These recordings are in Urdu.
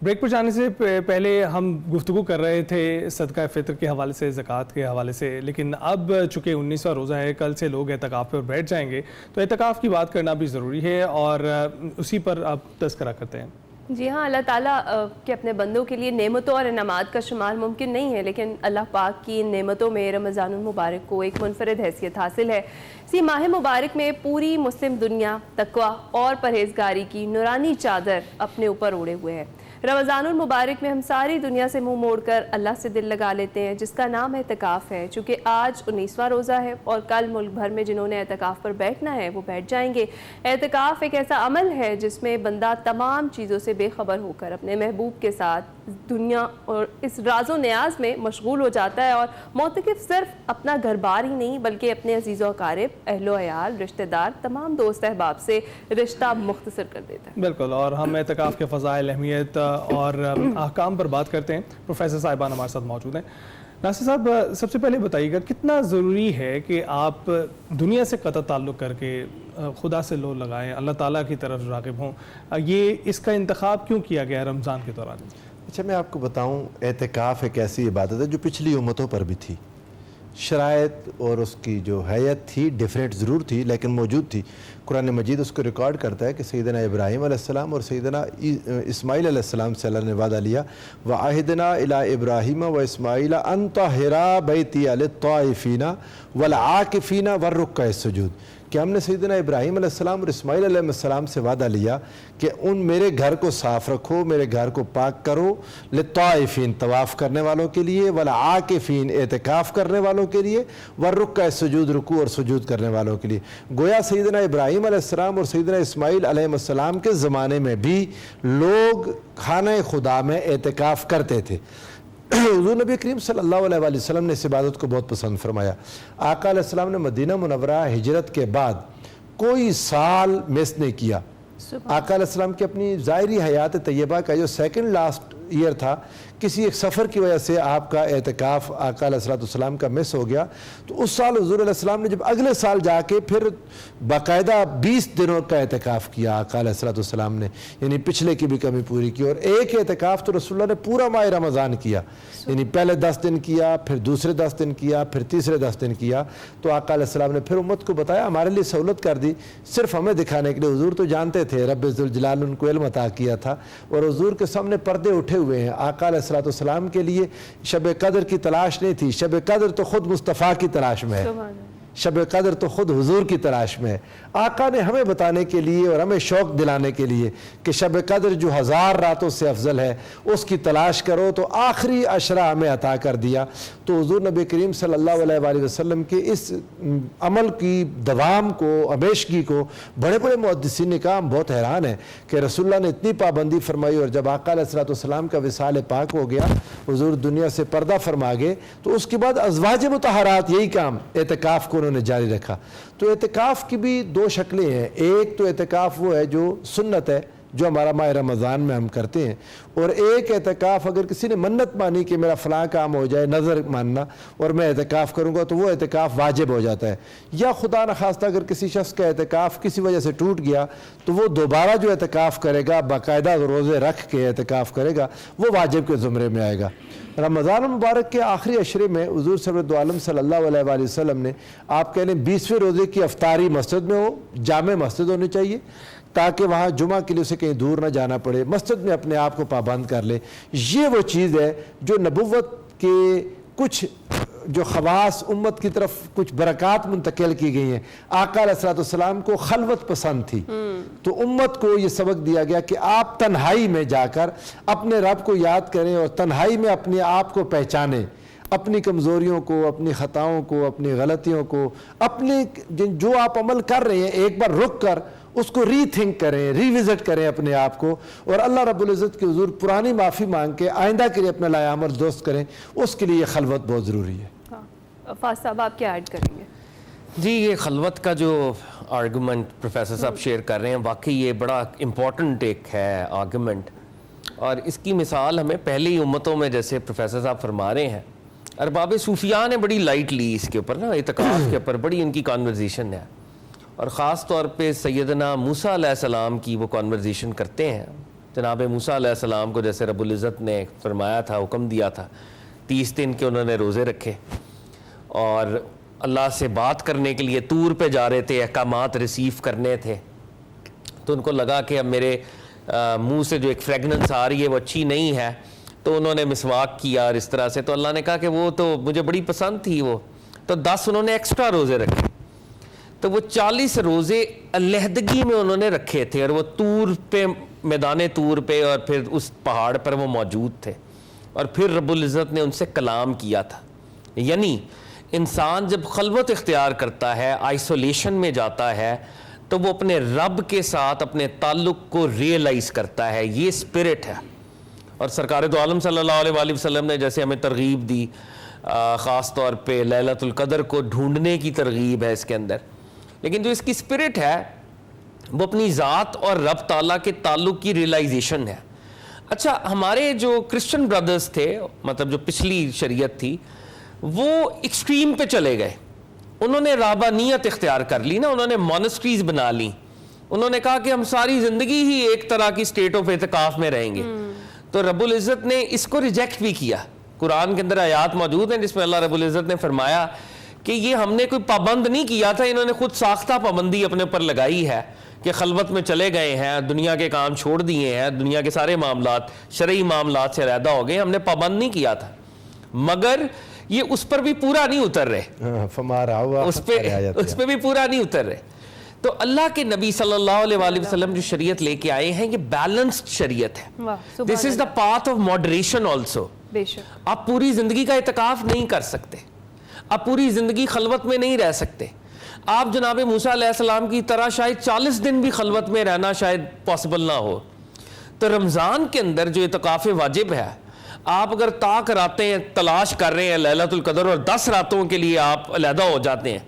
بریک پر جانے سے پہلے ہم گفتگو کر رہے تھے صدقہ فطر کے حوالے سے، زکوٰۃ کے حوالے سے، لیکن اب چونکہ 19واں روزہ ہے، کل سے لوگ اعتکاف پر بیٹھ جائیں گے، تو اعتکاف کی بات کرنا بھی ضروری ہے اور اسی پر آپ تذکرہ کرتے ہیں۔ جی ہاں، اللہ تعالیٰ کے اپنے بندوں کے لیے نعمتوں اور انعامات کا شمار ممکن نہیں ہے، لیکن اللہ پاک کی ان نعمتوں میں رمضان المبارک کو ایک منفرد حیثیت حاصل ہے۔ اسی ماہ مبارک میں پوری مسلم دنیا تقویٰ اور پرہیزگاری کی نورانی چادر اپنے اوپر اوڑھے ہوئے ہے۔ رمضان المبارک میں ہم ساری دنیا سے منہ موڑ کر اللہ سے دل لگا لیتے ہیں، جس کا نام اعتکاف ہے۔ چونکہ آج 19واں روزہ ہے اور کل ملک بھر میں جنہوں نے اعتکاف پر بیٹھنا ہے وہ بیٹھ جائیں گے۔ اعتکاف ایک ایسا عمل ہے جس میں بندہ تمام چیزوں سے بے خبر ہو کر اپنے محبوب کے ساتھ دنیا اور اس راز و نیاز میں مشغول ہو جاتا ہے، اور معتکف صرف اپنا گھر بار ہی نہیں بلکہ اپنے عزیز و اقارب، اہل و عیال، رشتہ دار، تمام دوست احباب سے رشتہ مختصر کر دیتا ہے۔ بالکل، اور ہم اعتکاف کے فضائل، اہمیت اور احکام پر بات کرتے ہیں۔ پروفیسر صاحبان ہمارے ساتھ موجود ہیں۔ ناصر صاحب، سب سے پہلے بتائیے گا کتنا ضروری ہے کہ آپ دنیا سے قطع تعلق کر کے خدا سے لو لگائیں، اللہ تعالیٰ کی طرف راغب ہوں؟ یہ اس کا انتخاب کیوں کیا گیا ہے رمضان کے دوران؟ اچھا، میں آپ کو بتاؤں، اعتکاف ایک ایسی عبادت ہے جو پچھلی امتوں پر بھی تھی، شرائط اور اس کی جو حیت تھی ڈیفرنٹ ضرور تھی لیکن موجود تھی۔ قرآن مجید اس کو ریکارڈ کرتا ہے کہ سیدنا ابراہیم علیہ السلام اور سیدنا اسماعیل علیہ السلام سے اللہ نے وعدہ لیا، وَعَهِدْنَا إِلَىٰ إِبْرَاهِيمَ وَإِسْمَاعِيلَ أَن طَهِّرَا بَيْتِيَ لِلطَّائِفِينَ وَالْعَاكِفِينَ وَالرُّكَّعِ السُّجُودِ، کہ ہم نے سیدنا ابراہیم علیہ السلام اور اسماعیل علیہ السلام سے وعدہ لیا کہ میرے گھر کو صاف رکھو، میرے گھر کو پاک کرو، للطائفین طواف کرنے والوں کے لیے، والعاکفین اعتکاف کرنے والوں کے لیے، والرکع السجود رکوع اور سجود کرنے والوں کے لیے۔ گویا سیدنا ابراہیم علیہ السلام اور سیدنا اسماعیل علیہ السلام کے زمانے میں بھی لوگ خانہ خدا میں اعتکاف کرتے تھے۔ حضور نبی کریم صلی اللہ علیہ وآلہ وسلم نے اس عبادت کو بہت پسند فرمایا۔ آقا علیہ السلام نے مدینہ منورہ ہجرت کے بعد کوئی سال مس نہیں کیا۔ آقا علیہ السلام کی اپنی ظاہری حیات طیبہ کا جو سیکنڈ لاسٹ ایئر تھا، کسی ایک سفر کی وجہ سے آپ کا اعتکاف آقا علیہ السلام کا مس ہو گیا، تو اس سال حضور علیہ السلام نے جب اگلے سال جا کے پھر باقاعدہ 20 دنوں کا اعتکاف کیا آقا علیہ السلام نے، یعنی پچھلے کی بھی کمی پوری کی۔ اور ایک اعتکاف تو رسول اللہ نے پورا ماہ رمضان کیا، یعنی پہلے 10 دن کیا، پھر دوسرے 10 دن کیا، پھر تیسرے 10 دن کیا۔ تو آقا علیہ السلام نے پھر امت کو بتایا، ہمارے لیے سہولت کر دی، صرف ہمیں دکھانے کے لیے۔ حضور تو جانتے تھے رب ذوالجلال ان کو علم عطا کیا تھا، اور حضور کے سامنے پردے اٹھے ہوئے ہیں۔ آقا علیہ السلام کے لیے شب قدر کی تلاش نہیں تھی، شب قدر تو خود مصطفیٰ کی تلاش میں ہے، شب قدر تو خود حضور کی تلاش میں ہے۔ آقا نے ہمیں بتانے کے لیے اور ہمیں شوق دلانے کے لیے کہ شب قدر جو 1000 راتوں سے افضل ہے اس کی تلاش کرو، تو آخری عشرہ ہمیں عطا کر دیا۔ تو حضور نبی کریم صلی اللہ علیہ وآلہ وسلم کے اس عمل کی دوام کو، ہمیشگی کو، بڑے بڑے محدثین نے کہا ہم بہت حیران ہیں کہ رسول اللہ نے اتنی پابندی فرمائی، اور جب آقا علیہ السلام کا وصال پاک ہو گیا، حضور دنیا سے پردہ فرما گئے، تو اس کے بعد ازواج مطہرات یہی کام اعتکاف کو انہوں نے جاری رکھا۔ تو اعتکاف کی بھی 2 شکلیں ہیں، ایک تو اعتکاف وہ ہے جو سنت ہے جو ہمارا ماہ رمضان میں ہم کرتے ہیں، اور ایک اعتکاف اگر کسی نے منت مانی کہ میرا فلاں کام ہو جائے، نظر ماننا، اور میں اعتکاف کروں گا، تو وہ اعتکاف واجب ہو جاتا ہے۔ یا خدا نخواستہ اگر کسی شخص کا اعتکاف کسی وجہ سے ٹوٹ گیا تو وہ دوبارہ جو اعتکاف کرے گا، باقاعدہ روزے رکھ کے اعتکاف کرے گا، وہ واجب کے زمرے میں آئے گا۔ رمضان المبارک کے آخری عشرے میں حضور سرورت عالم صلی اللہ علیہ وآلہ وسلم نے، آپ کہہ لیں 20ویں روزے کی افطاری مسجد میں ہو، جامع مسجد ہونی چاہیے تاکہ وہاں جمعہ کے لیے اسے کہیں دور نہ جانا پڑے، مسجد میں اپنے آپ کو پابند کر لے۔ یہ وہ چیز ہے جو نبوت کے کچھ جو خواص امت کی طرف کچھ برکات منتقل کی گئی ہیں۔ آقا علیہ السلام کو خلوت پسند تھی، تو امت کو یہ سبق دیا گیا کہ آپ تنہائی میں جا کر اپنے رب کو یاد کریں اور تنہائی میں اپنے آپ کو پہچانیں، اپنی کمزوریوں کو، اپنی خطاؤں کو، اپنی غلطیوں کو، اپنے جو آپ عمل کر رہے ہیں ایک بار رک کر اس کو ری تھنک کریں، ری وزٹ کریں اپنے آپ کو، اور اللہ رب العزت کے حضور پرانی معافی مانگ کے آئندہ کے لیے اپنا لایعمل درست کریں۔ اس کے لیے یہ خلوت بہت ضروری ہے۔ فاضل صاحب آپ کیا ایڈ کریں گے؟ جی، یہ خلوت کا جو آرگومنٹ پروفیسر صاحب شیئر کر رہے ہیں، واقعی یہ بڑا امپورٹنٹ ایک ہے آرگومنٹ، اور اس کی مثال ہمیں پہلی امتوں میں جیسے پروفیسر صاحب فرما رہے ہیں، ارباب صوفیاء نے بڑی لائٹ لی اس کے اوپر نا، اعتکاف کے اوپر بڑی ان کی کانورزیشن ہے، اور خاص طور پہ سیدنا موسیٰ علیہ السلام کی وہ کانورزیشن کرتے ہیں جناب موسیٰ علیہ السلام کو جیسے رب العزت نے فرمایا تھا، حکم دیا تھا، 30 دن کے انہوں نے روزے رکھے اور اللہ سے بات کرنے کے لیے طور پہ جا رہے تھے، احکامات ریسیو کرنے تھے، تو ان کو لگا کہ اب میرے منہ سے جو ایک فریگننس آ رہی ہے وہ اچھی نہیں ہے، تو انہوں نے مسواک کیا اور اس طرح سے، تو اللہ نے کہا کہ وہ تو مجھے بڑی پسند تھی وہ، تو 10 انہوں نے ایکسٹرا روزے رکھے، تو وہ 40 روزے علیحدگی میں انہوں نے رکھے تھے، اور وہ طور پہ، میدان طور پہ، اور پھر اس پہاڑ پر وہ موجود تھے، اور پھر رب العزت نے ان سے کلام کیا تھا۔ یعنی انسان جب خلوت اختیار کرتا ہے، آئسولیشن میں جاتا ہے، تو وہ اپنے رب کے ساتھ اپنے تعلق کو ریئلائز کرتا ہے، یہ اسپرٹ ہے۔ اور سرکار دو عالم صلی اللہ علیہ وآلہ وسلم نے جیسے ہمیں ترغیب دی، خاص طور پہ لیلۃ القدر کو ڈھونڈنے کی ترغیب ہے اس کے اندر، لیکن جو اس کی اسپرٹ ہے وہ اپنی ذات اور رب تعالیٰ کے تعلق کی ریئلائزیشن ہے۔ اچھا، ہمارے جو کرسچن برادرز تھے، مطلب جو پچھلی شریعت تھی، وہ ایکسٹریم پہ چلے گئے، انہوں نے رہبانیت اختیار کر لی نا، انہوں نے مونسٹریز بنا لی، انہوں نے کہا کہ ہم ساری زندگی ہی ایک طرح کی اسٹیٹ آف اعتکاف میں رہیں گے، تو رب العزت نے اس کو ریجیکٹ بھی کیا۔ قرآن کے اندر آیات موجود ہیں جس میں اللہ رب العزت نے فرمایا کہ یہ ہم نے کوئی پابند نہیں کیا تھا، انہوں نے خود ساختہ پابندی اپنے اوپر لگائی ہے کہ خلوت میں چلے گئے ہیں، دنیا کے کام چھوڑ دیے ہیں، دنیا کے سارے معاملات، شرعی معاملات سے علیحدہ ہو گئے، ہم نے پابند نہیں کیا تھا، مگر یہ اس پر بھی پورا نہیں اتر رہے، اس پہ بھی پورا نہیں اتر رہے۔ تو اللہ کے نبی صلی اللہ علیہ وآلہ وسلم جو شریعت لے کے آئے ہیں، یہ بیلنسڈ شریعت ہے۔ This is the path of moderation also. آپ پوری زندگی کا اعتکاف نہیں کر سکتے، آپ پوری زندگی خلوت میں نہیں رہ سکتے، آپ جناب موسیٰ علیہ السلام کی طرح شاید 40 دن بھی خلوت میں رہنا شاید پاسبل نہ ہو۔ تو رمضان کے اندر جو اعتکاف واجب ہے، آپ اگر طاق راتیں تلاش کر رہے ہیں لیلۃ القدر اور 10 راتوں کے لیے آپ علیحدہ ہو جاتے ہیں،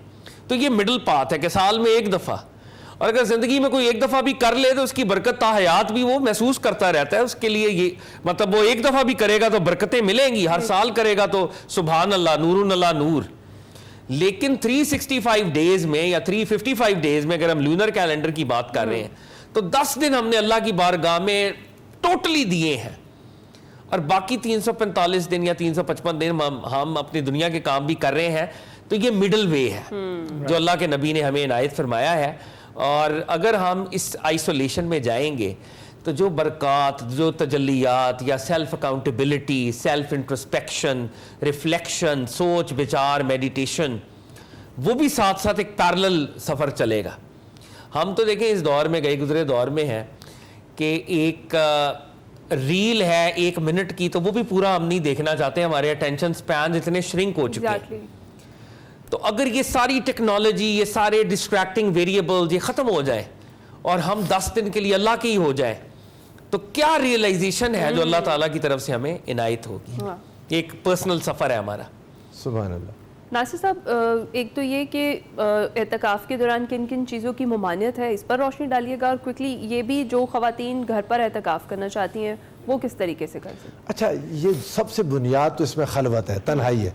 تو یہ مڈل پاتھ ہے کہ سال میں ایک دفعہ، اور اگر زندگی میں کوئی ایک دفعہ بھی کر لے تو اس کی برکت تا حیات بھی وہ محسوس کرتا رہتا ہے، اس کے لیے یہ مطلب وہ ایک دفعہ بھی کرے گا تو برکتیں ملیں گی، ہر سال کرے گا تو سبحان اللہ، نور اللہ نور۔ لیکن 365 ڈیز میں یا 355 ڈیز میں اگر ہم لونر کیلنڈر کی بات کر رہے ہیں تو 10 دن ہم نے اللہ کی بارگاہ میں ٹوٹلی دیے ہیں، اور باقی 345 دن یا 355 دن ہم اپنی دنیا کے کام بھی کر رہے ہیں۔ تو یہ مڈل وے ہے جو اللہ کے نبی نے ہمیں عنایت فرمایا ہے، اور اگر ہم اس آئسولیشن میں جائیں گے تو جو برکات، جو تجلیات یا self accountability, self introspection, reflection, سوچ بچار، میڈیٹیشن، وہ بھی ساتھ ساتھ ایک پیرلل سفر چلے گا۔ ہم تو دیکھیں اس دور میں، گئے گزرے دور میں ہیں کہ ایک ریل ہے 1 منٹ کی، تو وہ بھی پورا ہم نہیں دیکھنا چاہتے، ہمارے اٹینشن سپین اتنے شرنک ہو چکے ہیں۔ تو اگر یہ ساری ٹیکنالوجی، یہ سارے ڈسٹریکٹنگ ویریبلز یہ ختم ہو جائے اور ہم 10 دن کے لیے اللہ کے ہی ہو جائے، تو کیا ریئلائزیشن ہے جو اللہ تعالیٰ کی طرف سے ہمیں عنایت ہوگی۔ ایک پرسنل سفر ہے ہمارا۔ سبحان اللہ۔ ناصر صاحب، ایک تو یہ کہ اعتکاف کے دوران کن کن چیزوں کی ممانعت ہے، اس پر روشنی ڈالیے گا، اور کوئکلی یہ بھی جو خواتین گھر پر اعتکاف کرنا چاہتی ہیں وہ کس طریقے سے کر سکیں۔ اچھا، یہ سب سے بنیاد تو اس میں خلوت ہے، تنہائی ہے۔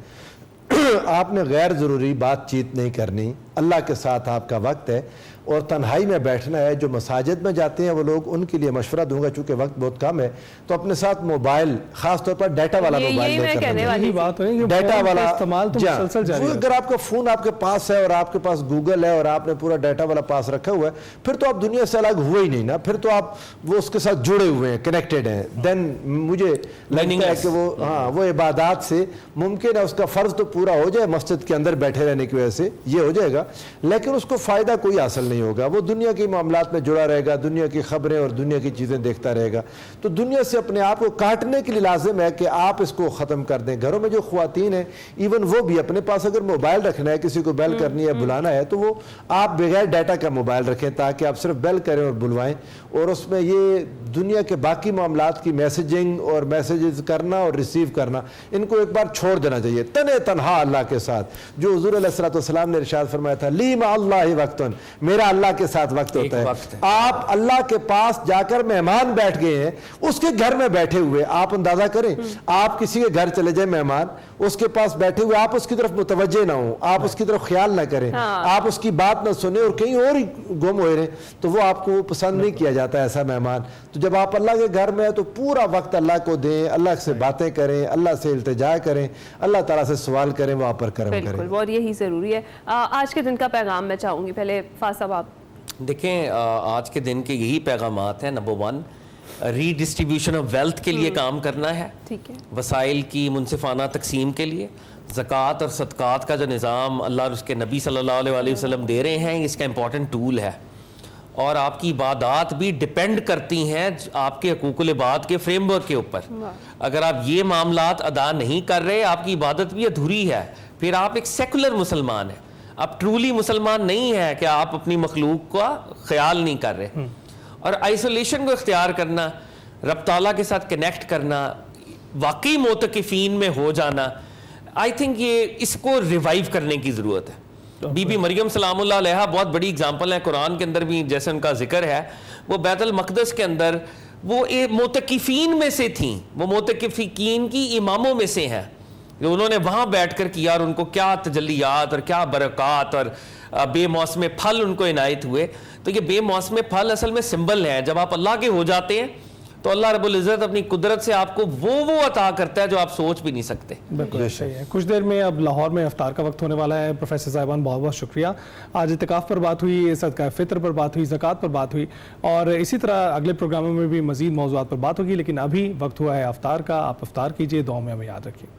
آپ نے غیر ضروری بات چیت نہیں کرنی، اللہ کے ساتھ آپ کا وقت ہے اور تنہائی میں بیٹھنا ہے۔ جو مساجد میں جاتے ہیں وہ لوگ، ان کے لیے مشورہ دوں گا چونکہ وقت بہت کم ہے، تو اپنے ساتھ موبائل، خاص طور پر ڈیٹا والا موبائل لے کر، ڈیٹا والا استعمال تو مسلسل جاری ہے۔ اگر آپ کا فون آپ کے پاس ہے اور آپ کے پاس گوگل ہے اور آپ نے پورا ڈیٹا والا پاس رکھا ہوا ہے، پھر تو آپ دنیا سے الگ ہوئے ہی نہیں نا، پھر تو آپ وہ اس کے ساتھ جڑے ہوئے ہیں، کنیکٹڈ ہیں۔ دین مجھے لگتا ہے کہ وہ عبادات سے ممکن ہے اس کا فرض تو پورا ہو جائے، مسجد کے اندر بیٹھے رہنے کی وجہ سے یہ ہو جائے گا، لیکن اس کو فائدہ کوئی حاصل نہیں ہوگا۔ وہ دنیا کے معاملات میں جڑا رہے گا، دنیا کی خبریں اور دنیا کی چیزیں دیکھتا رہے گا۔ تو دنیا سے اپنے آپ کو کاٹنے کے لیے لازم ہے کہ آپ اس کو ختم کر دیں۔ گھروں میں جو خواتین ہیں، ایون وہ بھی اپنے پاس اگر موبائل رکھنا ہے، کسی کو بیل کرنی ہے، بلانا ہے، تو وہ آپ بغیر ڈیٹا کا موبائل رکھیں تاکہ آپ صرف بیل کریں اور بلوائیں، اور اس میں یہ دنیا کے باقی معاملات کی میسیجنگ اور میسیجز کرنا اور ریسیو کرنا، ان کو ایک بار چھوڑ دینا چاہیے، تنہا اللہ کے ساتھ۔ جو حضور علیہ الصلوۃ والسلام نے ارشاد فرمایا تھا لی ما اللہ وقتن, میرا اللہ کے ساتھ وقت ہوتا وقت ہے. آپ اللہ کے پاس جا کر مہمان بیٹھ گئے ہیں, اس کے گھر میں بیٹھے ہوئے, آپ اندازہ کریں آپ کسی کے گھر چلے جائیں مہمان, اس کے پاس بیٹھے ہوئے, آپ اس کی طرف متوجہ نہ ہوں, آپ اس کی طرف خیال نہ کریں, آپ اس کی بات نہ سنیں اور کہیں اور ہی گم ہوئے رہیں, تو وہ آپ کو پسند نہیں کیا جاتا ایسا مہمان. تو جب آپ اللہ کے گھر میں ہیں تو پورا وقت اللہ کو دیں, اللہ سے باتیں کریں, اللہ سے التجا کریں, اللہ تعالیٰ سے سوال کریں, وہاں پر کرم کریں. بالکل, اور یہی ضروری ہے. آج کے دن کا پیغام میں چاہوں گی, پہلے فاضل صاحب آپ. دیکھیں آج کے دن کے یہی پیغامات ہیں. Number 1, redistribution of wealth کے لیے کام کرنا ہے, ٹھیک ہے, وسائل کی منصفانہ تقسیم کے لیے. زکوٰۃ اور صدقات کا جو نظام اللہ اور اس کے نبی صلی اللہ علیہ وسلم دے رہے ہیں, اس کا امپورٹنٹ ٹول ہے. اور آپ کی عبادات بھی ڈپینڈ کرتی ہیں آپ کے حقوق العباد کے فریم ورک کے اوپر. اگر آپ یہ معاملات ادا نہیں کر رہے, آپ کی عبادت بھی ادھوری ہے, پھر آپ ایک سیکولر مسلمان ہیں. آپ ٹرولی مسلمان نہیں ہیں کہ آپ اپنی مخلوق کا خیال نہیں کر رہے. اور آئسولیشن کو اختیار کرنا, رب تعالیٰ کے ساتھ کنیکٹ کرنا, واقعی معتکفین میں ہو جانا, آئی تھنک یہ اس کو ریوائیو کرنے کی ضرورت ہے. بی بی مریم سلام اللہ علیہا بہت بڑی اگزامپل ہے, قرآن کے اندر بھی جیسے ان کا ذکر ہے, وہ بیت المقدس کے اندر وہ معتکفین میں سے تھیں, وہ معتکفین کی اماموں میں سے ہیں, جو انہوں نے وہاں بیٹھ کر کیا, اور ان کو کیا تجلیات اور کیا برکات اور بے موسم پھل ان کو عنایت ہوئے. تو یہ بے موسم پھل اصل میں سمبل ہیں. جب آپ اللہ کے ہو جاتے ہیں تو اللہ رب العزت اپنی قدرت سے آپ کو وہ عطا کرتا ہے جو آپ سوچ بھی نہیں سکتے. بالکل صحیح ہے. کچھ دیر میں اب لاہور میں افطار کا وقت ہونے والا ہے. پروفیسر صاحبان بہت بہت شکریہ. آج اعتکاف پر بات ہوئی, صدقہ فطر پر بات ہوئی, زکوٰۃ پر بات ہوئی, اور اسی طرح اگلے پروگراموں میں بھی مزید موضوعات پر بات ہوگی. لیکن ابھی وقت ہوا ہے افطار کا. آپ افطار کیجئے, دعاؤں میں ہمیں یاد رکھیے.